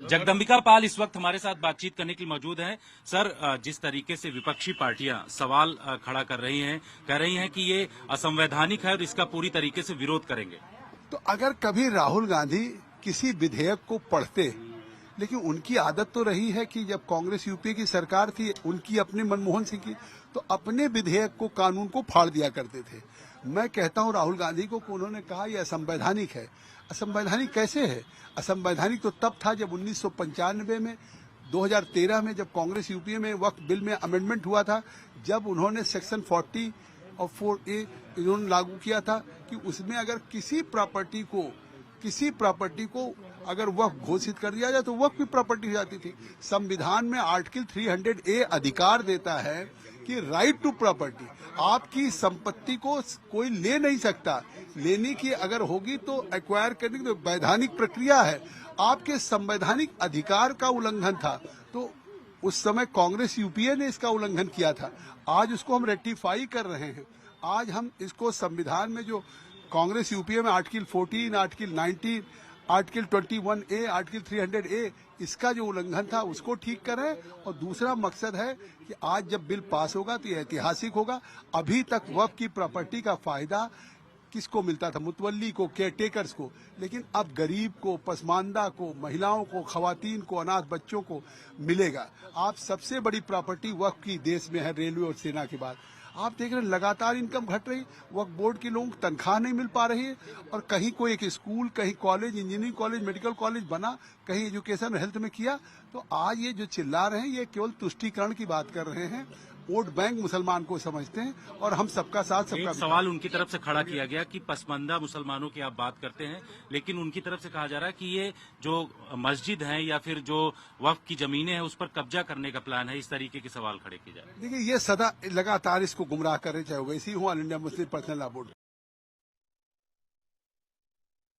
जगदम्बिका पाल इस वक्त हमारे साथ बातचीत करने के लिए मौजूद हैं। सर, जिस तरीके से विपक्षी पार्टियां सवाल खड़ा कर रही हैं, कह रही हैं कि ये असंवैधानिक है और इसका पूरी तरीके से विरोध करेंगे। तो अगर कभी राहुल गांधी किसी विधेयक को पढ़ते, लेकिन उनकी आदत तो रही है कि जब कांग्रेस यूपीए की सरकार थी, उनकी अपनी मनमोहन सिंह की, तो अपने विधेयक को, कानून को फाड़ दिया करते थे। मैं कहता हूं राहुल गांधी को कि उन्होंने कहा यह असंवैधानिक है। असंवैधानिक कैसे है? असंवैधानिक तो तब था जब 1995 में, 2013 में जब कांग्रेस यूपीए में वक्त बिल में अमेंडमेंट हुआ था, जब उन्होंने सेक्शन 40 और 4A इन्होंने लागू किया था कि उसमें अगर किसी प्रॉपर्टी को अगर वक्फ घोषित कर दिया जाए तो वक्फ की प्रॉपर्टी हो जाती थी। संविधान में आर्टिकल 300A अधिकार देता है कि राइट टू प्रॉपर्टी, आपकी संपत्ति को कोई ले नहीं सकता। लेने की अगर होगी तो एक्वायर करने की तो वैधानिक प्रक्रिया है। आपके संवैधानिक अधिकार का उल्लंघन था, तो उस समय कांग्रेस यूपीए ने इसका उल्लंघन किया था। आज उसको हम रेक्टिफाई कर रहे हैं। आज हम इसको संविधान में जो कांग्रेस यूपीए में article 14, article 19, article 21A, article 300A, इसका जो उल्लंघन था उसको ठीक करें। और दूसरा मकसद है कि आज जब बिल पास होगा तो ये ऐतिहासिक होगा। अभी तक वक्फ की प्रॉपर्टी का फायदा किसको मिलता था? मुतवल्ली को, केयरटेकर्स को। लेकिन अब गरीब को, पसमानदा को, महिलाओं को, खवातीन को, अनाथ बच्चों को मिलेगा। आप सबसे बड़ी प्रॉपर्टी वक्फ की देश में है, रेलवे और सेना के बाद। आप देख रहे हैं लगातार इनकम घट रही, वक्फ बोर्ड के लोगों को तनख्वाह नहीं मिल पा रही है। और कहीं कोई एक स्कूल, कहीं college, engineering college, medical college बना, कहीं एजुकेशन और हेल्थ में किया। तो आज ये जो चिल्ला रहे हैं ये केवल तुष्टीकरण की बात कर रहे हैं। वोट बैंक मुसलमान को समझते हैं और हम सबका साथ सबका। एक सवाल उनकी तरफ से खड़ा किया गया कि पसमानदा मुसलमानों की आप बात करते हैं, लेकिन उनकी तरफ से कहा जा रहा है कि ये जो मस्जिद है या फिर जो वक्फ की जमीनें हैं उस पर कब्जा करने का प्लान है। इस तरीके के सवाल खड़े किए जा रहे हैं। देखिए, ये सदा लगातार इसको गुमराह कर रहे, चाहे वैसे ही हो all India Muslim personal law board.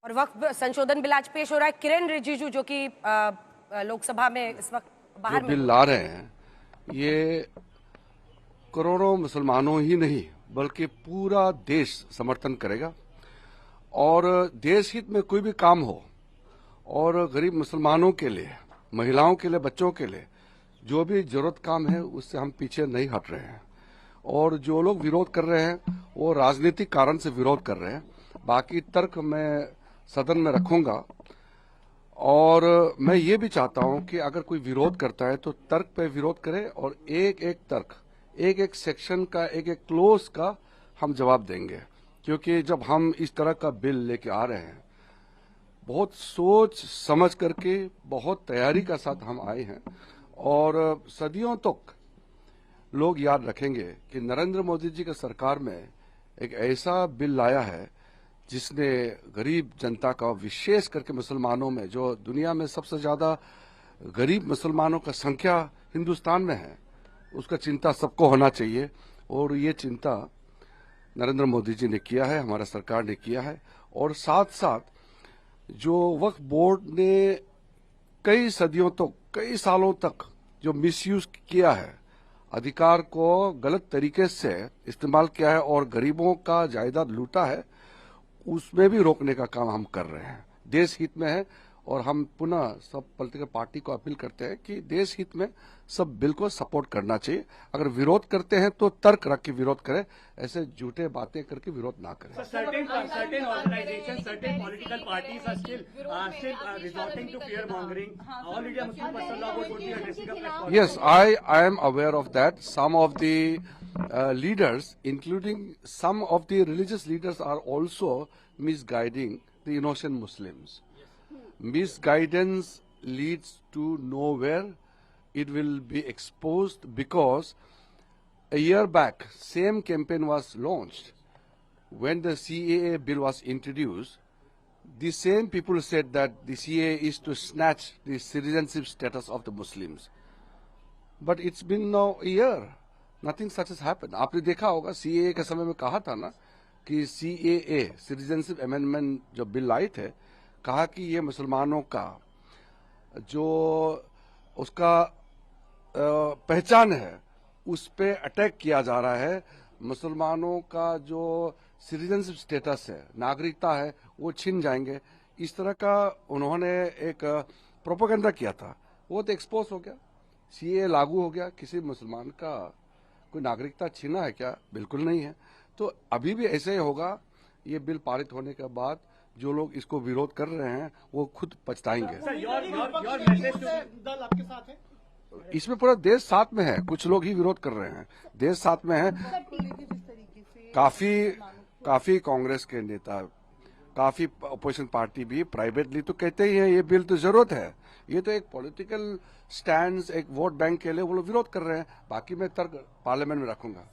और वक्फ संशोधन बिल आज पेश हो रहा है। किरेन रिजिजू जो कि लोकसभा में इस वक्त बाहर बिल ला रहे हैं, ये करोड़ों मुसलमानों ही नहीं बल्कि पूरा देश समर्थन करेगा। और देश हित में कोई भी काम हो और गरीब मुसलमानों के लिए, महिलाओं के लिए, बच्चों के लिए जो भी जरूरत काम है उससे हम पीछे नहीं हट रहे हैं। और जो लोग विरोध कर रहे हैं वो राजनीतिक कारण से विरोध कर रहे हैं। बाकी तर्क मैं सदन में रखूंगा। और मैं ये भी चाहता हूं कि अगर कोई विरोध करता है तो तर्क पे विरोध करे और एक एक तर्क, एक एक सेक्शन का, एक एक क्लोज का हम जवाब देंगे। क्योंकि जब हम इस तरह का बिल लेके आ रहे हैं, बहुत सोच समझ करके, बहुत तैयारी का साथ हम आए हैं। और सदियों तक लोग याद रखेंगे कि नरेंद्र मोदी जी की सरकार में एक ऐसा बिल लाया है जिसने गरीब जनता का, विशेष करके मुसलमानों में, जो दुनिया में सबसे ज्यादा गरीब मुसलमानों का संख्या हिंदुस्तान में है, उसका चिंता सबको होना चाहिए। और ये चिंता नरेंद्र मोदी जी ने किया है, हमारा सरकार ने किया है। और साथ साथ जो वक्फ बोर्ड ने कई सदियों तक, कई सालों तक जो मिसयूज किया है, अधिकार को गलत तरीके से इस्तेमाल किया है और गरीबों का जायदाद लूटा है, उसमें भी रोकने का काम हम कर रहे हैं। देश हित में है। और हम पुनः सब पॉलिटिकल पार्टी को अपील करते हैं कि देश हित में सब बिल को सपोर्ट करना चाहिए। अगर विरोध करते हैं तो तर्क रख के विरोध करें, ऐसे झूठे बातें करके विरोध ना करें। Yes, I am aware of that. Some of the leaders, including some of the religious leaders, are also misguiding the innocent Muslims. Misguidance leads to nowhere. It will be exposed because a year back, same campaign was launched. When the CAA bill was introduced, the same people said that the CAA is to snatch the citizenship status of the Muslims. But it's been now a year. Nothing such has happened. आपने देखा होगा CAA के समय में कहा था ना कि CAA, सिटीजनशिप अमेंडमेंट जो बिल आए थे, कहा कि ये मुसलमानों का जो उसका पहचान है उस पे अटैक किया जा रहा है। मुसलमानों का जो सिटीजनशिप स्टेटस है, नागरिकता है, वो छिन जाएंगे। इस तरह का उन्होंने एक प्रोपेगेंडा किया था वो तो एक्सपोज हो गया। सीए लागू हो गया, किसी मुसलमान का कोई नागरिकता छीना है क्या? बिल्कुल नहीं है। तो अभी भी ऐसे ही होगा। ये बिल पारित होने के बाद जो लोग इसको विरोध कर रहे हैं वो खुद पछताएंगे। दल आपके साथ है? इसमें पूरा देश साथ में है, कुछ लोग ही विरोध कर रहे हैं, देश साथ में है। काफी कांग्रेस के नेता, काफी अपोजिशन पार्टी भी प्राइवेटली तो कहते ही हैं ये बिल तो जरूरत है। ये तो एक पॉलिटिकल स्टैंड, एक वोट बैंक के लिए वो लोग विरोध कर रहे हैं। बाकी मैं तर्क पार्लियामेंट में रखूंगा।